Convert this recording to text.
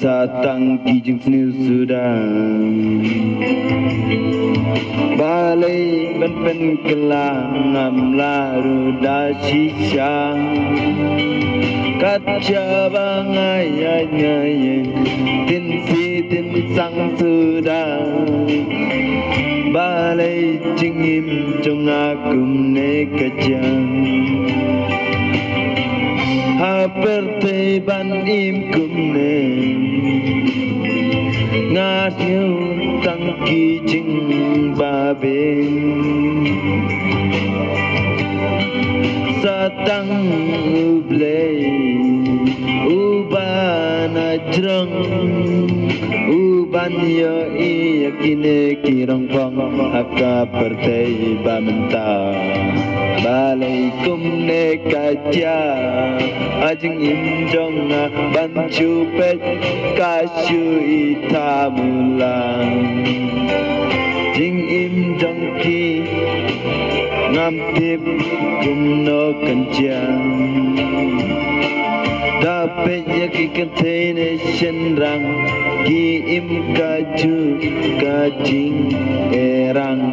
Satang kijing fnu sudah Balai ban pen kelang ngam laru da shisha Kaca bangai nyanyi tin si tin sang sudah Balai cingim jong akum ne kajang Haper ban im kumne Ngasnyu tangki jing babin Satang ublay Uban ajrang Uban yo iya kine kirang pang Haka pertai bamenta Balai kumne kaja Ajing imjong na bancu pet Kasyu ita mulang Jing imjong ki Ngam tip kumno kencang Dapat yaki kentene senrang Ki im kaju kajing erang